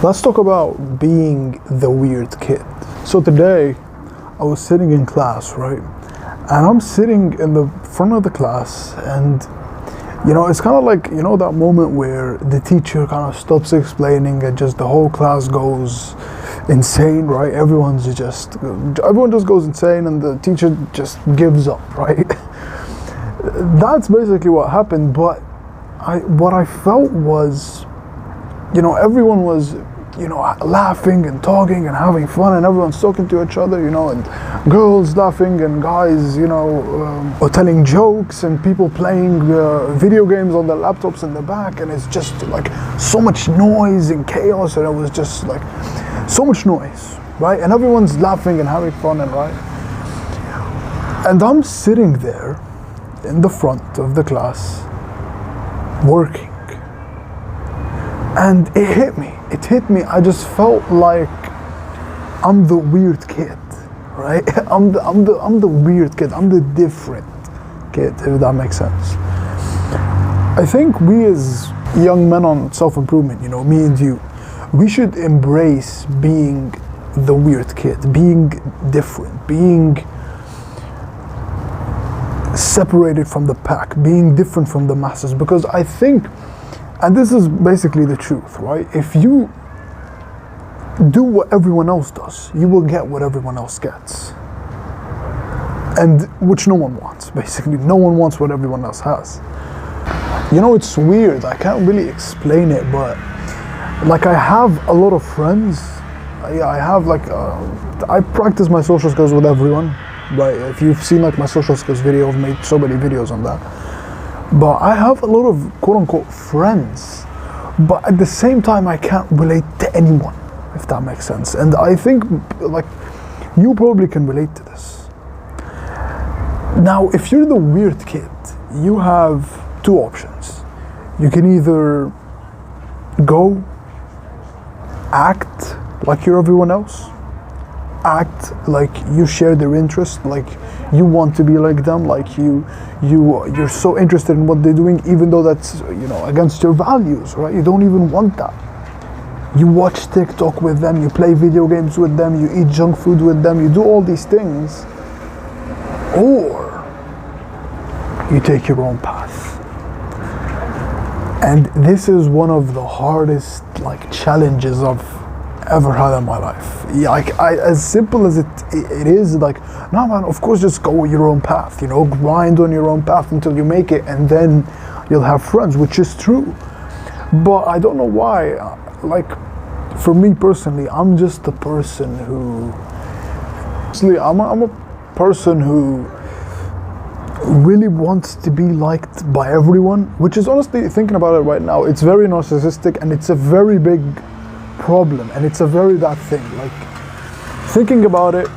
Let's talk about being the weird kid. So today, I was sitting in class, right? And I'm sitting in the front of the class, and it's kind of like, that moment where the teacher kind of stops explaining and just the whole class goes insane, right? Everyone just goes insane and the teacher just gives up, right? That's basically what happened, but what I felt was, everyone was, laughing and talking and having fun, and everyone's talking to each other, and girls laughing and guys, telling jokes and people playing video games on their laptops in the back, and it's just like so much noise and chaos, and it was just like so much noise, right? And everyone's laughing and having fun, and right? And I'm sitting there in the front of the class working. And it hit me. I just felt like I'm the weird kid, right? I'm the weird kid. I'm the different kid, if that makes sense. I think we as young men on self-improvement, me and you, we should embrace being the weird kid, being different, being separated from the pack, being different from the masses, because I think, and this is basically the truth, right? If you do what everyone else does, you will get what everyone else gets. And which no one wants, basically. No one wants what everyone else has. It's weird, I can't really explain it, but like I have a lot of friends. I have I practice my social skills with everyone, right? If you've seen like my social skills video, I've made so many videos on that. But I have a lot of quote-unquote friends, but at the same time I can't relate to anyone, if that makes sense. And I think like you probably can relate to this. Now, if you're the weird kid, you have two options. You can either go act like you're everyone else, act like you share their interest, like you want to be like them, like you're so interested in what they're doing, even though that's against your values, right? You don't even want that. You watch TikTok with them, you play video games with them, you eat junk food with them, you do all these things, or you take your own path. And this is one of the hardest challenges I've ever had in my life. As simple as it is, no man, of course just go your own path, grind on your own path until you make it, and then you'll have friends, which is true. But I don't know why, for me personally, I'm just a person who, I'm a person who really wants to be liked by everyone, which is honestly, thinking about it right now, it's very narcissistic, and it's a very big problem, and it's a very bad thing. Thinking about it,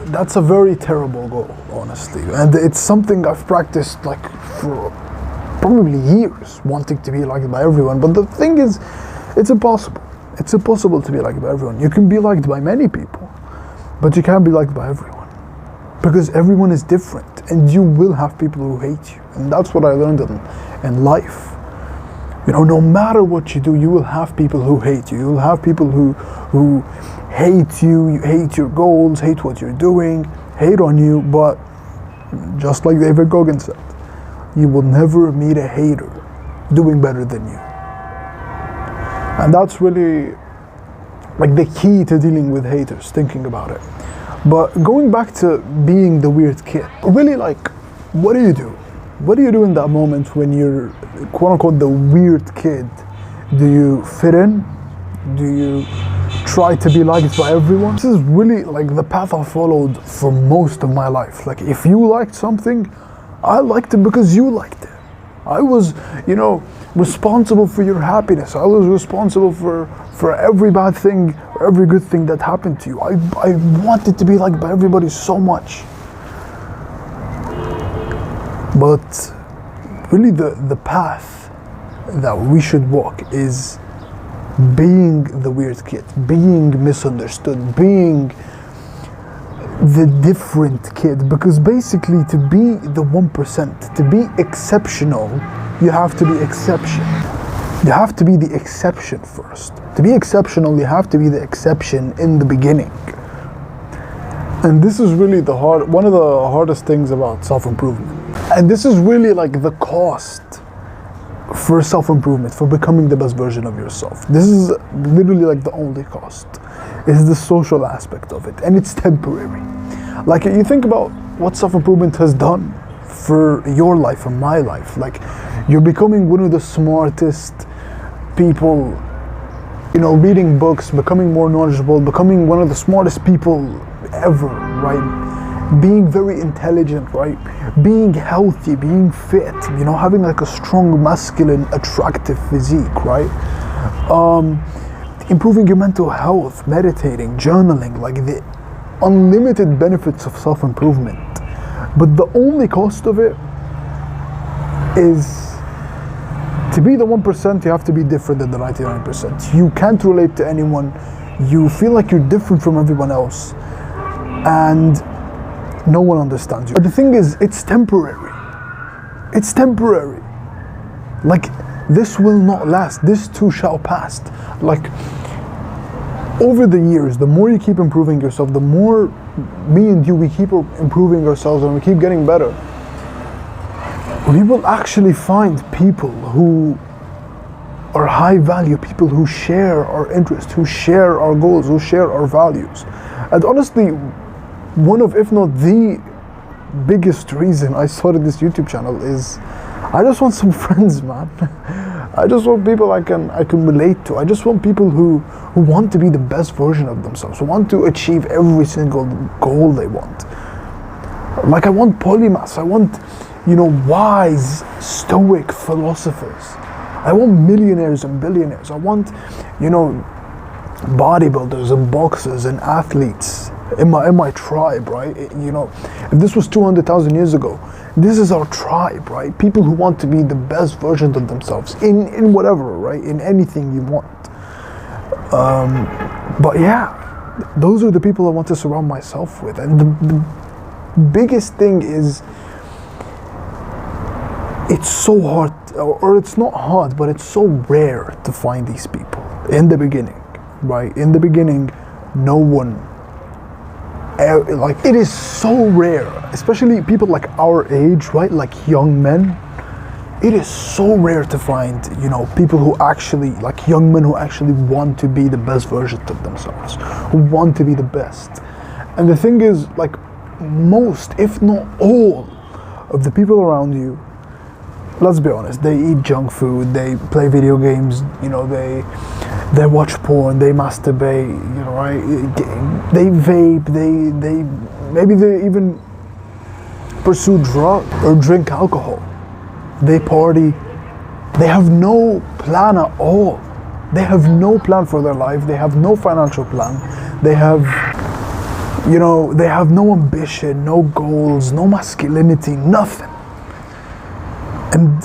that's a very terrible goal, honestly, and it's something I've practiced for probably years, wanting to be liked by everyone. But the thing is, it's impossible. It's impossible to be liked by everyone. You can be liked by many people, but you can't be liked by everyone, because everyone is different, and you will have people who hate you. And that's what I learned in life. No matter what you do, you will have people who hate you. You will have people who hate you, hate your goals, hate what you're doing, hate on you. But just like David Goggins said, you will never meet a hater doing better than you. And that's really the key to dealing with haters, thinking about it. But going back to being the weird kid, really what do you do? What do you do in that moment when you're quote-unquote the weird kid? Do you fit in? Do you try to be liked by everyone? This is really the path I followed for most of my life. If you liked something, I liked it because you liked it. I was, responsible for your happiness. I was responsible for every bad thing, every good thing that happened to you. I wanted to be liked by everybody so much. But really the path that we should walk is being the weird kid, being misunderstood, being the different kid. Because basically, to be the 1%, to be exceptional, you have to be exception. You have to be the exception first. To be exceptional, you have to be the exception in the beginning. And this is really one of the hardest things about self-improvement. And this is really like the cost for self-improvement, for becoming the best version of yourself. This is literally like the only cost, is the social aspect of it, and it's temporary. Like, you think about what self-improvement has done for your life and my life. Like, you're becoming one of the smartest people, you know, reading books, becoming more knowledgeable, becoming one of the smartest people ever, right? Being very intelligent, right? Being healthy, being fit, you know, having like a strong, masculine, attractive physique, right? Improving your mental health, meditating, journaling, like the unlimited benefits of self-improvement. But the only cost of it is, to be the 1%, you have to be different than the 99%. You can't relate to anyone. You feel like you're different from everyone else, and no one understands you. But the thing is, it's temporary. It's temporary. Like, this will not last. This too shall pass. Like, over the years, the more you keep improving yourself, the more me and you, we keep improving ourselves and we keep getting better, we will actually find people who are high value, people who share our interests, who share our goals, who share our values. And honestly, one of, if not the biggest reason I started this YouTube channel is I just want some friends, man. I just want people I can relate to. I just want people who want to be the best version of themselves, who want to achieve every single goal they want. Like, I want polymaths, I want, you know, wise, stoic philosophers. I want millionaires and billionaires. I want, you know, bodybuilders and boxers and athletes in my tribe, right? You know, if this was 200,000 years ago, this is our tribe, right? People who want to be the best version of themselves in whatever, right? In anything you want. But yeah, those are the people I want to surround myself with. And the biggest thing is, it's so hard, or it's not hard, but it's so rare to find these people in the beginning, right? In the beginning, no one, like, it is so rare, especially people like our age, right? Like young men. It is so rare to find, you know, people who actually, like young men who actually want to be the best version of themselves, who want to be the best. And the thing is, like, most, if not all, of the people around you, let's be honest, they eat junk food, they play video games, you know, they watch porn, they masturbate, you know, right? They vape, maybe they even pursue drugs or drink alcohol. They party. They have no plan at all. They have no plan for their life. They have no financial plan. They have, you know, they have no ambition, no goals, no masculinity, nothing. And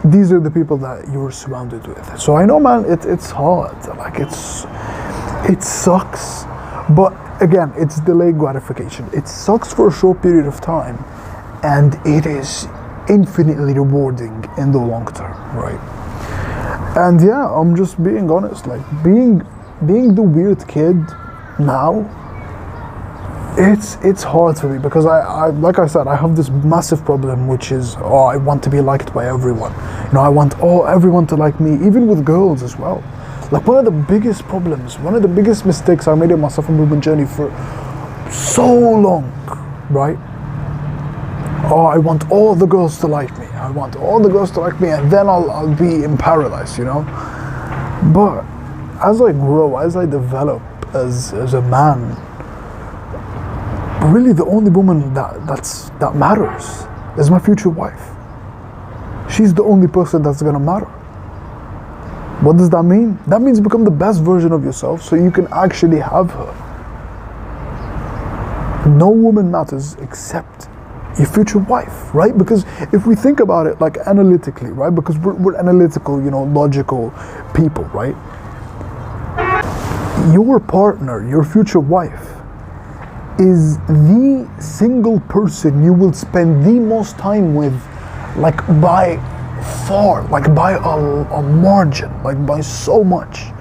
these are the people that you're surrounded with. So I know, man, it's hard. Like, it sucks. But again, it's delayed gratification. It sucks for a short period of time, and it is infinitely rewarding in the long term, right? And yeah, I'm just being honest. Like, being the weird kid now, it's hard for me, because I like I said, I have this massive problem, which is, I want to be liked by everyone. You know, I want everyone to like me, even with girls as well. Like, one of the biggest problems, one of the biggest mistakes I made in my self-improvement journey for so long, right? I want all the girls to like me. I want all the girls to like me, and then I'll be in paradise, you know? But as I grow, as I develop as a man, really the only woman that matters is my future wife. She's the only person that's gonna matter. What does that mean? That means become the best version of yourself so you can actually have her. No woman matters except your future wife, right? Because if we think about it, like, analytically, right? Because we're analytical, you know, logical people, right? Your partner, your future wife, is the single person you will spend the most time with, like, by far, like by a margin, like by so much.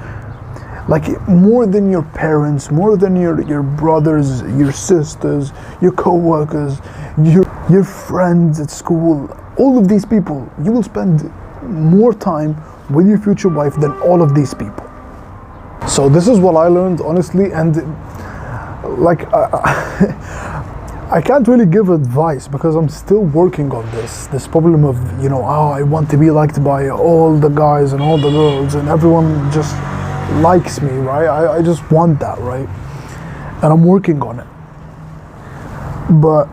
Like more than your parents, more than your brothers, your sisters, your co-workers, your friends at school, all of these people, you will spend more time with your future wife than all of these people. So this is what I learned, honestly, and like I can't really give advice because I'm still working on this problem of, you know, oh, I want to be liked by all the guys and all the girls and everyone just likes me, right? I just want that, right? And I'm working on it. But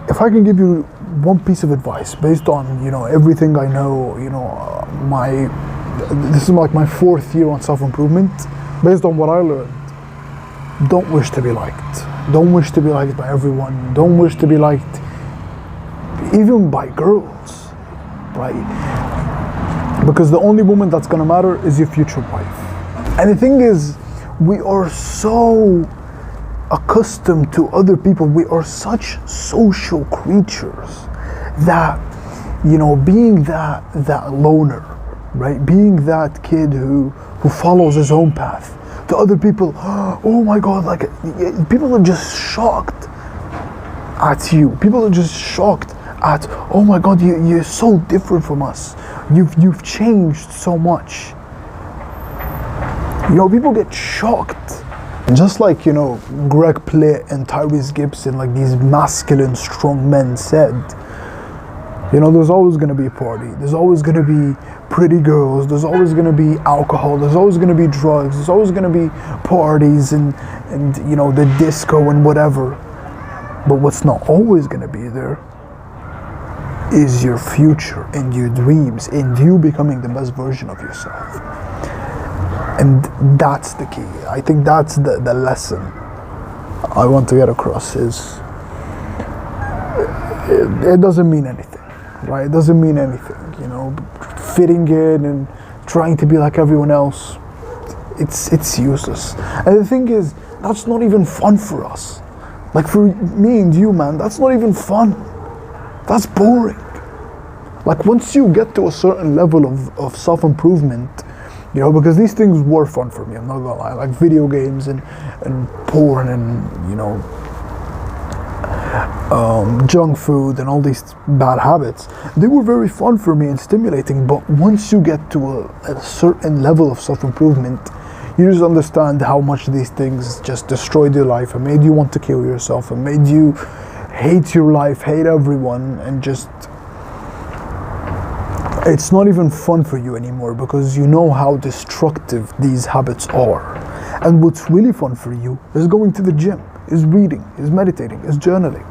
if I can give you one piece of advice based on, you know, everything I know, you know, this is like my 4th year on self-improvement, based on what I learned, don't wish to be liked. Don't wish to be liked by everyone. Don't wish to be liked even by girls, right? Because the only woman that's gonna matter is your future wife. And the thing is, we are so accustomed to other people. We are such social creatures that, you know, being that loner, right? Being that kid who follows his own path. To other people, oh my God, like people are just shocked at you. People are just shocked at, oh my God, you're so different from us. You've changed so much. You know, people get shocked. And just like, you know, Greg Plitt and Tyrese Gibson, like these masculine, strong men said, you know, there's always gonna be a party. There's always gonna be pretty girls. There's always gonna be alcohol. There's always gonna be drugs. There's always gonna be parties and you know, the disco and whatever. But what's not always gonna be there is your future and your dreams and you becoming the best version of yourself. And that's the key. I think that's the lesson I want to get across is it doesn't mean anything. Right? It doesn't mean anything, you know, fitting in and trying to be like everyone else, it's useless. And the thing is, that's not even fun for us. Like for me and you, man, that's not even fun. That's boring. Like once you get to a certain level of self-improvement, you know, because these things were fun for me, I'm not gonna lie, like video games and porn and, you know, junk food and all these bad habits, they were very fun for me and stimulating. But once you get to a certain level of self-improvement, you just understand how much these things just destroyed your life and made you want to kill yourself and made you hate your life, hate everyone, and just it's not even fun for you anymore because you know how destructive these habits are. And what's really fun for you is going to the gym, is reading, is meditating, is journaling.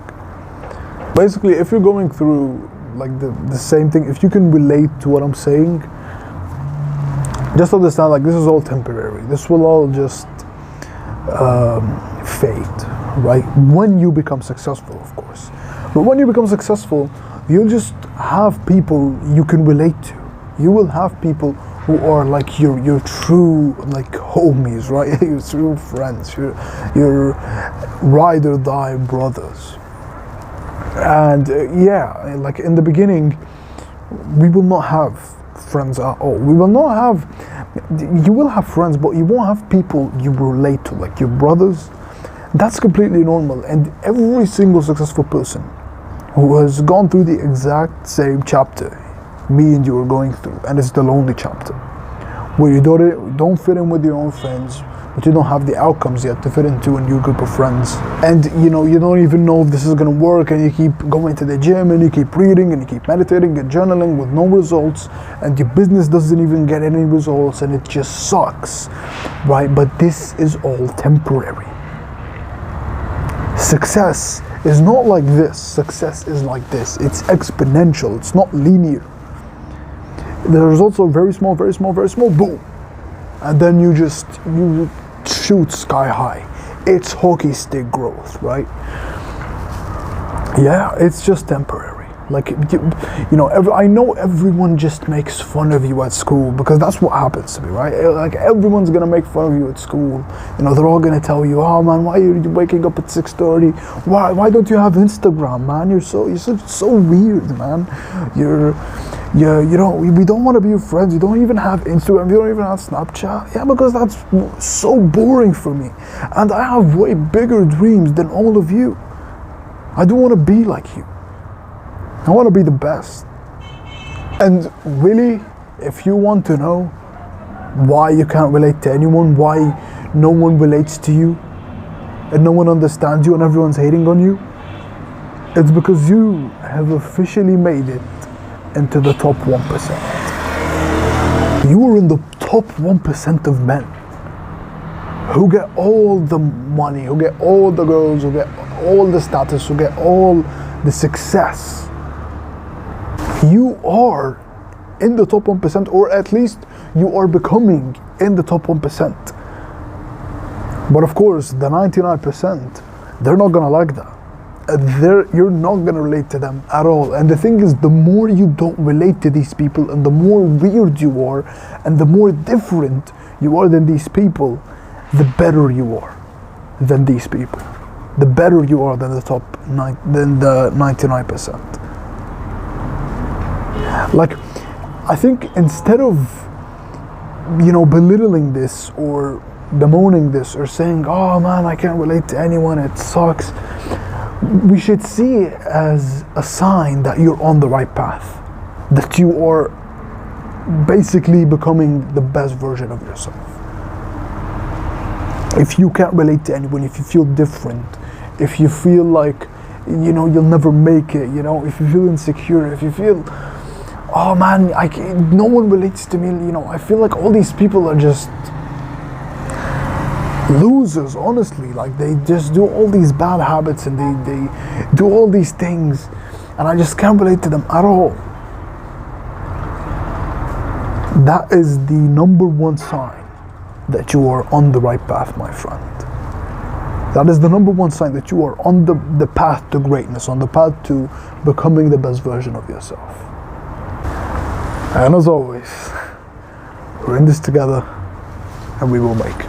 Basically, if you're going through like the same thing, if you can relate to what I'm saying, just understand like this is all temporary. This will all just fade, right? When you become successful, of course. But when you become successful, you'll just have people you can relate to. You will have people who are like your true like homies, right? Your true friends, your ride or die brothers. And yeah, like in the beginning, we will not have friends at all. We will not have, you will have friends, but you won't have people you relate to, like your brothers. That's completely normal. And every single successful person who has gone through the exact same chapter me and you are going through, and it's the lonely chapter, where you don't fit in with your own friends, but you don't have the outcomes yet to fit into a new group of friends. And you know, you don't even know if this is gonna work, and you keep going to the gym and you keep reading and you keep meditating and journaling with no results, and your business doesn't even get any results, and it just sucks, right? But this is all temporary. Success is not like this. Success is like this. It's exponential. It's not linear. The results are very small, very small, very small, boom. And then you shoot sky high. It's hockey stick growth, right? Yeah, it's just temporary. Like, you know, I know everyone just makes fun of you at school, because that's what happens to me, right? Like, everyone's gonna make fun of you at school. You know, they're all gonna tell you, oh man, why are you waking up at 6:30? Why don't you have Instagram, man? You're so weird, man. You know, we don't want to be your friends. You don't even have Instagram. You don't even have Snapchat. Yeah, because that's so boring for me. And I have way bigger dreams than all of you. I don't want to be like you. I want to be the best. And really, if you want to know why you can't relate to anyone, why no one relates to you, and no one understands you and everyone's hating on you, it's because you have officially made it into the top 1%. You are in the top 1% of men who get all the money, who get all the girls, who get all the status, who get all the success. You are in the top 1%, or at least you are becoming in the top 1%. But of course, the 99%, they're not gonna like that. You're not gonna relate to them at all. And the thing is, the more you don't relate to these people, and the more weird you are, and the more different you are than these people, the better you are than these people. The better you are than the 99%. Like, I think instead of, you know, belittling this or bemoaning this or saying, oh man, I can't relate to anyone, it sucks, we should see it as a sign that you're on the right path, that you are basically becoming the best version of yourself. If you can't relate to anyone, if you feel different, if you feel like, you know, you'll never make it, you know, if you feel insecure, if you feel, oh man, no one relates to me, you know, I feel like all these people are just losers, honestly. Like, they just do all these bad habits and they do all these things, and I just can't relate to them at all. That is the number one sign that you are on the right path, my friend. That is the number one sign that you are on the path to greatness, on the path to becoming the best version of yourself. And as always, we're in this together, and we will make